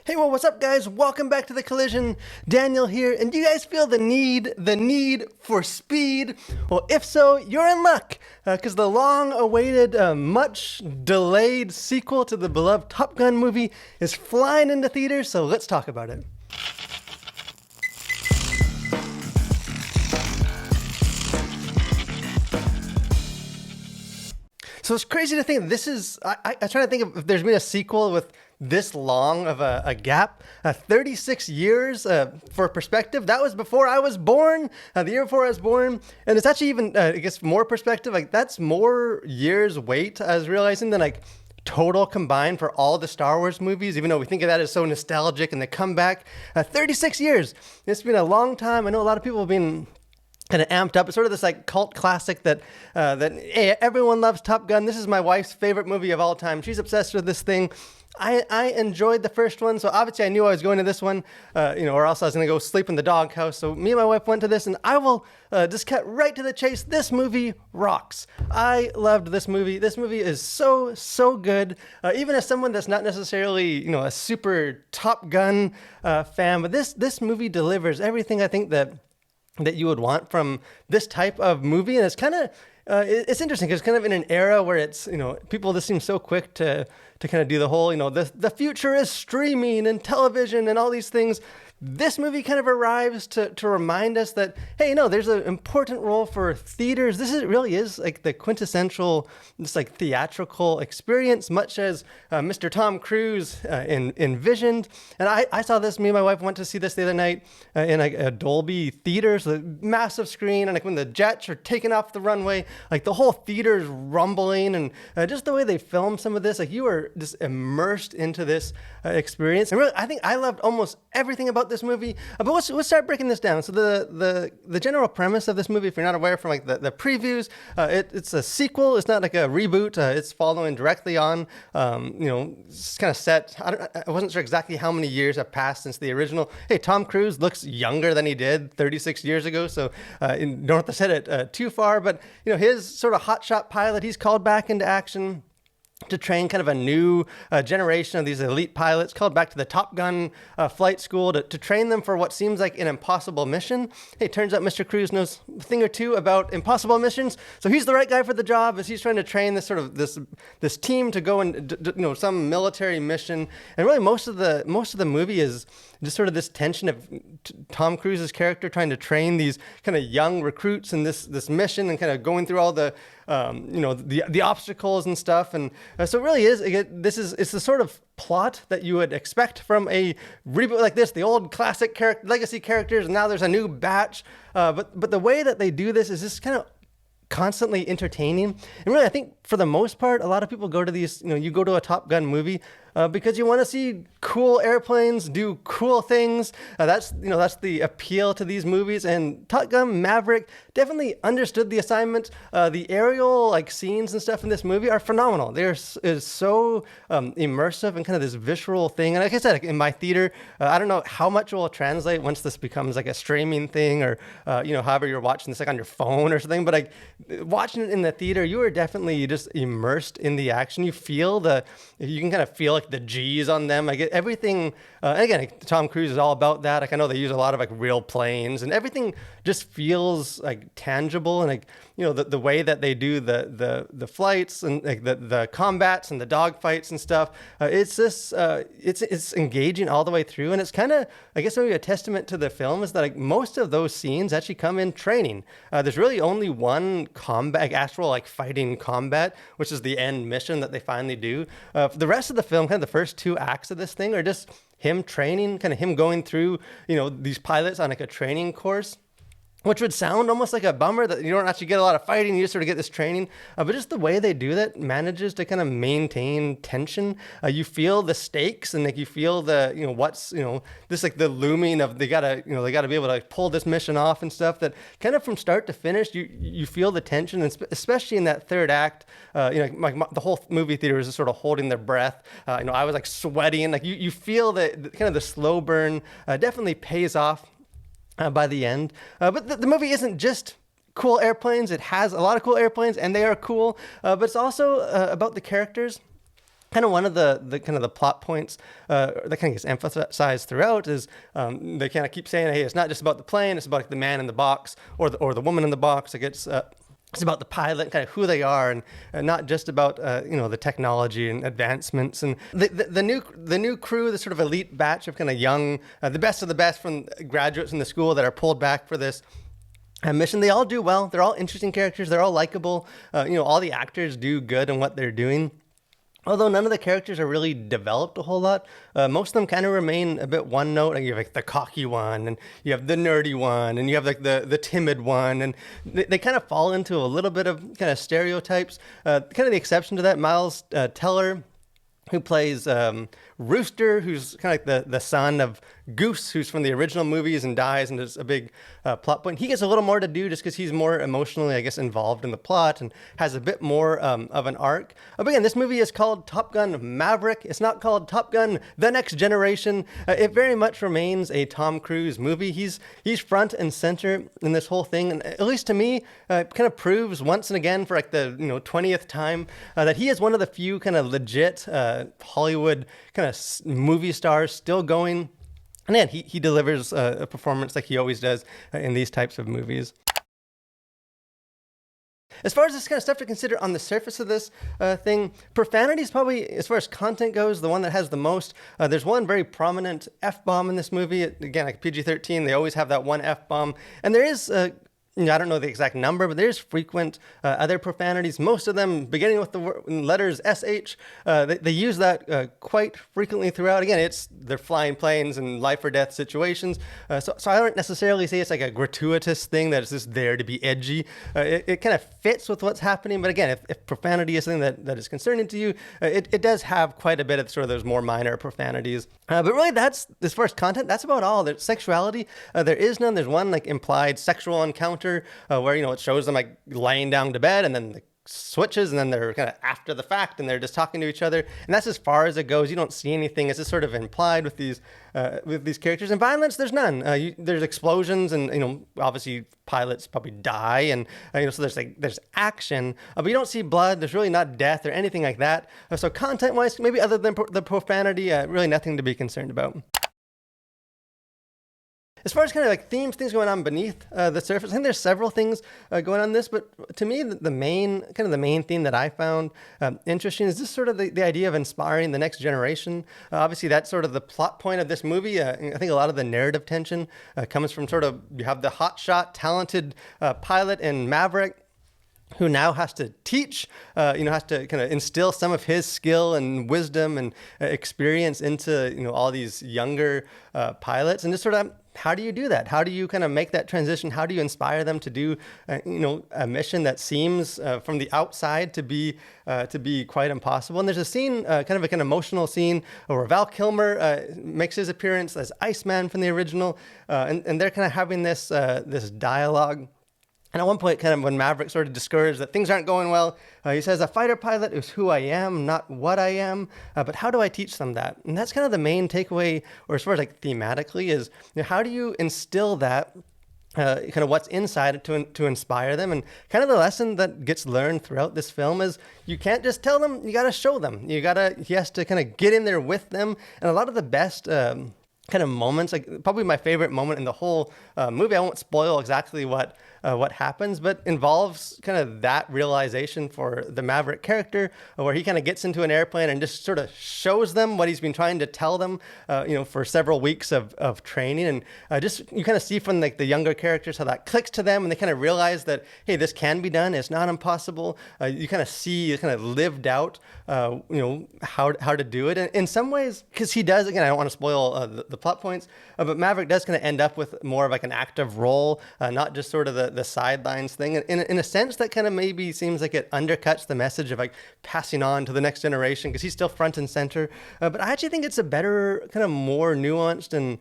Hey, well, what's up, guys? Welcome back to The Collision. Daniel here, and do you guys feel the need for speed? Well, if so, you're in luck, because the long-awaited, much-delayed sequel to the beloved Top Gun movie is flying into theaters, so let's talk about it. So it's crazy to think this is. I try to think if there's been a sequel with this long of a gap. 36 years for perspective. That was before I was born. The year before I was born, and it's actually even I guess more perspective. Like that's more years wait. I was realizing than like total combined for all the Star Wars movies. Even though we think of that as so nostalgic and they come back. 36 years. It's been a long time. I know a lot of people have been kind of amped up. It's sort of this like cult classic that hey, everyone loves Top Gun. This is my wife's favorite movie of all time. She's obsessed with this thing. I enjoyed the first one, so obviously I knew I was going to this one, or else I was going to go sleep in the doghouse. So me and my wife went to this, and I will just cut right to the chase. This movie rocks. I loved this movie. This movie is so good. Even as someone that's not necessarily a super Top Gun fan, but this movie delivers everything I think that you would want from this type of movie. And it's kind of it's interesting because it's kind of in an era where it's people just seem so quick to kind of do the whole the future is streaming and television and all these things. This movie kind of arrives to remind us that, hey, there's an important role for theaters. Really is like the quintessential, just like theatrical experience, much as Mr. Tom Cruise envisioned. And I saw this, me and my wife went to see this the other night in a Dolby theater, so massive screen. And like when the jets are taking off the runway, like the whole theater's rumbling, and just the way they filmed some of this, like you are just immersed into this experience. And really, I think I loved almost everything about this movie. But let's start breaking this down. So the general premise of this movie, if you're not aware from like the previews, it's a sequel. It's not like a reboot. It's following directly on. It's kind of set. I wasn't sure exactly how many years have passed since the original. Hey, Tom Cruise looks younger than he did 36 years ago. So don't have to set it too far. But his sort of hotshot pilot, he's called back into action to train kind of a new generation of these elite pilots, called back to the Top Gun flight school to train them for what seems like an impossible mission. Hey, turns out Mr. Cruise knows a thing or two about impossible missions, so he's the right guy for the job as he's trying to train this team to go and some military mission. And really, most of the movie is just sort of this tension of Tom Cruise's character trying to train these kind of young recruits in this mission and kind of going through all the obstacles and stuff. And so it really is, it's the sort of plot that you would expect from a reboot like this, the old classic legacy characters, and now there's a new batch. But the way that they do this is just kind of constantly entertaining. And really, I think for the most part, a lot of people go to these, you go to a Top Gun movie because you want to see cool airplanes do cool things. That's the appeal to these movies. And Top Gun Maverick definitely understood the assignment. The aerial scenes and stuff in this movie are phenomenal. They're so immersive and kind of this visceral thing. And like I said, in my theater, I don't know how much it will translate once this becomes like a streaming thing or however you're watching this like on your phone or something. But like watching it in the theater, you are definitely just immersed in the action. You can kind of feel like the G's on them. Like everything. And again, Tom Cruise is all about that. Like I know they use a lot of like real planes, and everything just feels like tangible. And like the way that they do the flights and like the combats and the dog fights and stuff. It's just it's engaging all the way through, and it's kind of, I guess, maybe a testament to the film is that like most of those scenes actually come in training. There's really only one combat, actual fighting combat, which is the end mission that they finally do. The rest of the film, kind of the first two acts of this thing, are just him training, kind of him going through these pilots on like a training course, which would sound almost like a bummer that you don't actually get a lot of fighting, you just sort of get this training. But just the way they do that manages to kind of maintain tension. You feel the stakes, and like you feel the, this like the looming of they gotta be able to pull this mission off and stuff. That kind of from start to finish, you feel the tension, and especially in that third act. The whole movie theater is just sort of holding their breath. I was like sweating. Like you feel the kind of the slow burn definitely pays off by the end. But the movie isn't just cool airplanes. It has a lot of cool airplanes, and they are cool. But it's also about the characters. kind of one of the kind of the plot points that kind of gets emphasized throughout is they kind of keep saying, hey, it's not just about the plane, it's about like, the man in the box or the woman in the box. Like it's about the pilot, kind of who they are, and not just about the technology and advancements. And the new crew, the sort of elite batch of kind of young, the best of the best from graduates in the school that are pulled back for this mission. They all do well. They're all interesting characters. They're all likable. All the actors do good in what they're doing. Although none of the characters are really developed a whole lot, most of them kind of remain a bit one note. Like you have like the cocky one, and you have the nerdy one, and you have like the timid one, and they kind of fall into a little bit of kind of stereotypes. Kind of the exception to that, Miles Teller, who plays Rooster, who's kind of like the son of Goose, who's from the original movies and dies, and there's a big plot point. He gets a little more to do just because he's more emotionally, I guess, involved in the plot and has a bit more of an arc. But again, this movie is called Top Gun Maverick. It's not called Top Gun The Next Generation. It very much remains a Tom Cruise movie. He's front and center in this whole thing, and at least to me, kind of proves once and again for like the 20th time that he is one of the few kind of legit Hollywood kind of movie stars still going. And then he delivers a performance like he always does in these types of movies. As far as this kind of stuff to consider on the surface of this thing, profanity is probably, as far as content goes, the one that has the most. There's one very prominent F-bomb in this movie. Again, like PG-13, they always have that one F-bomb. And there is I don't know the exact number, but there's frequent other profanities, most of them beginning with the letters SH. They use that quite frequently throughout. Again, they're flying planes and life or death situations. So I don't necessarily say it's like a gratuitous thing that is just there to be edgy. It kind of fits with what's happening. But again, if profanity is something that is concerning to you, it does have quite a bit of sort of those more minor profanities. But really, that's, as far as content, that's about all. There's sexuality. There is none. There's one like implied sexual encounter where it shows them like laying down to bed, and then the switches, and then they're kind of after the fact, and they're just talking to each other, and that's as far as it goes. You don't see anything. It's just sort of implied with these characters. And violence, there's none. There's explosions, and obviously pilots probably die, and so there's action, but you don't see blood. There's really not death or anything like that. So content-wise, maybe other than the profanity, really nothing to be concerned about. As far as kind of like things going on beneath the surface, I think there's several things going on in this, but to me, the main theme that I found interesting is just sort of the idea of inspiring the next generation. Obviously, that's sort of the plot point of this movie. I think a lot of the narrative tension comes from sort of, you have the hotshot, talented pilot in Maverick, who now has to teach, has to kind of instill some of his skill and wisdom and experience into, all these younger pilots, and just sort of, how do you do that? How do you kind of make that transition? How do you inspire them to do, a mission that seems from the outside to be quite impossible? And there's a scene, kind of like an emotional scene, where Val Kilmer makes his appearance as Iceman from the original, and they're kind of having this dialogue. And at one point, kind of when Maverick sort of discouraged that things aren't going well, he says, "A fighter pilot is who I am, not what I am. But how do I teach them that?" And that's kind of the main takeaway, or as far as like thematically, is how do you instill that, kind of what's inside it to inspire them? And kind of the lesson that gets learned throughout this film is you can't just tell them, you got to show them. He has to kind of get in there with them. And a lot of the best kind of moments, like probably my favorite moment in the whole movie, I won't spoil exactly what happens, but involves kind of that realization for the Maverick character, where he kind of gets into an airplane and just sort of shows them what he's been trying to tell them, for several weeks of training. And just, you kind of see from like the younger characters how that clicks to them, and they kind of realize that, hey, this can be done. It's not impossible. You kind of see, kind of lived out, how to do it. And in some ways, because he does, again, I don't want to spoil the plot points, but Maverick does kind of end up with more of like an active role, not just sort of the sidelines thing. And in a sense, that kind of maybe seems like it undercuts the message of like passing on to the next generation, because he's still front and center. But I actually think it's a better, kind of more nuanced and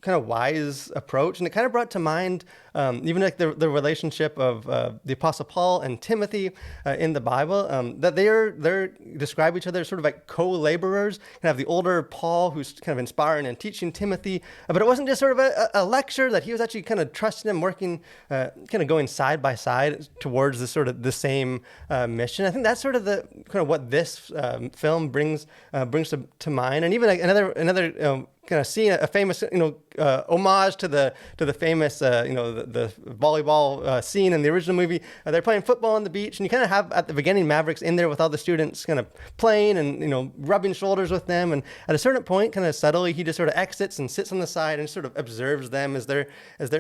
kind of wise approach, and it kind of brought to mind even like the relationship of the Apostle Paul and Timothy in the Bible, that they're describe each other as sort of like co-laborers. Kind of have the older Paul who's kind of inspiring and teaching Timothy, but it wasn't just sort of a lecture, that he was actually kind of trusting him, working, kind of going side by side towards this sort of the same mission. I think that's sort of the kind of what this film brings to mind, and even like another kind of seeing a famous, homage to the famous, the volleyball scene in the original movie. They're playing football on the beach, and you kind of have at the beginning Mavericks in there with all the students kind of playing and rubbing shoulders with them. And at a certain point, kind of subtly, he just sort of exits and sits on the side and sort of observes them as they're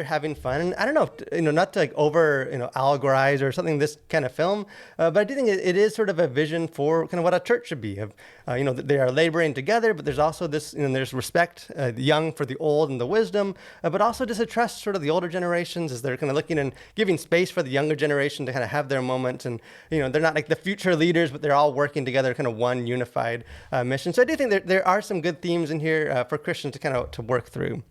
having fun. And I don't know, not to like over allegorize or something this kind of film, but I do think it is sort of a vision for kind of what a church should be. Of they are laboring together, but there's also this, there's respect, the young for the old and the wisdom, but also just a trust sort of the older generations as they're kind of looking and giving space for the younger generation to kind of have their moment. And, they're not like the future leaders, but they're all working together, kind of one unified mission. So I do think there are some good themes in here for Christians to work through.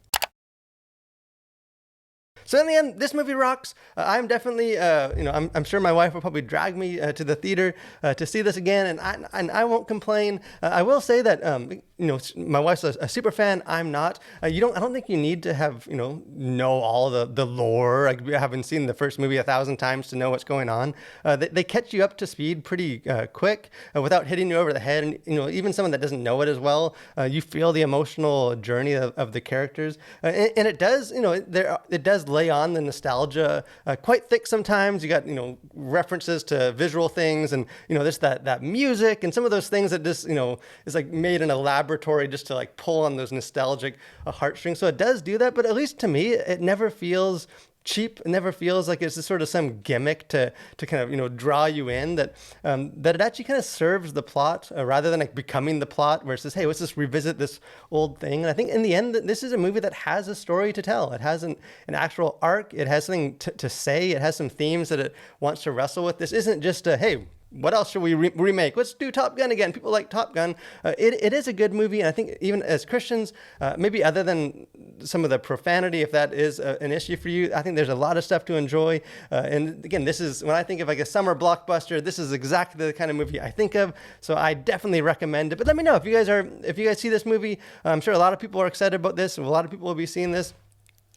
So in the end, this movie rocks. I'm definitely, I'm sure my wife will probably drag me to the theater to see this again, and I won't complain. I will say that, my wife's a super fan. I'm not. I don't think you need to have, know all the lore. Like, having seen the first movie 1,000 times to know what's going on. They catch you up to speed pretty quick without hitting you over the head. And, even someone that doesn't know it as well, you feel the emotional journey of the characters. And it does, it does lay on the nostalgia quite thick sometimes. You got, references to visual things, and, there's that music and some of those things that just, is like made in a laboratory just to like pull on those nostalgic heartstrings. So it does do that, but at least to me, it never feels cheap. It never feels like it's just sort of some gimmick to kind of, draw you in, that it actually kind of serves the plot rather than like becoming the plot where it says, hey, let's just revisit this old thing. And I think in the end, this is a movie that has a story to tell. It has an actual arc. It has something to say. It has some themes that it wants to wrestle with. This isn't just hey, what else should we remake? Let's do Top Gun again. People like Top Gun. It is a good movie. And I think even as Christians, maybe other than some of the profanity, if that is an issue for you, I think there's a lot of stuff to enjoy. And again, this is, when I think of like a summer blockbuster, this is exactly the kind of movie I think of. So I definitely recommend it. But let me know if you guys see this movie. I'm sure a lot of people are excited about this. A lot of people will be seeing this.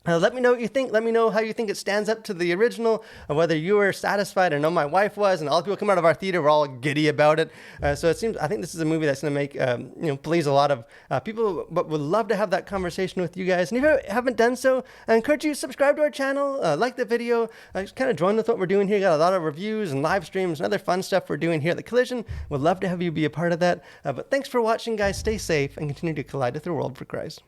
Let me know what you think. Let me know how you think it stands up to the original, whether you were satisfied. I know my wife was, and all the people come out of our theater were all giddy about it. So I think this is a movie that's going to make, please a lot of people, but would love to have that conversation with you guys. And if you haven't done so, I encourage you to subscribe to our channel, like the video, just kind of join with what we're doing here. Got a lot of reviews and live streams and other fun stuff we're doing here at The Collision. Would love to have you be a part of that. But thanks for watching, guys. Stay safe and continue to collide with the world for Christ.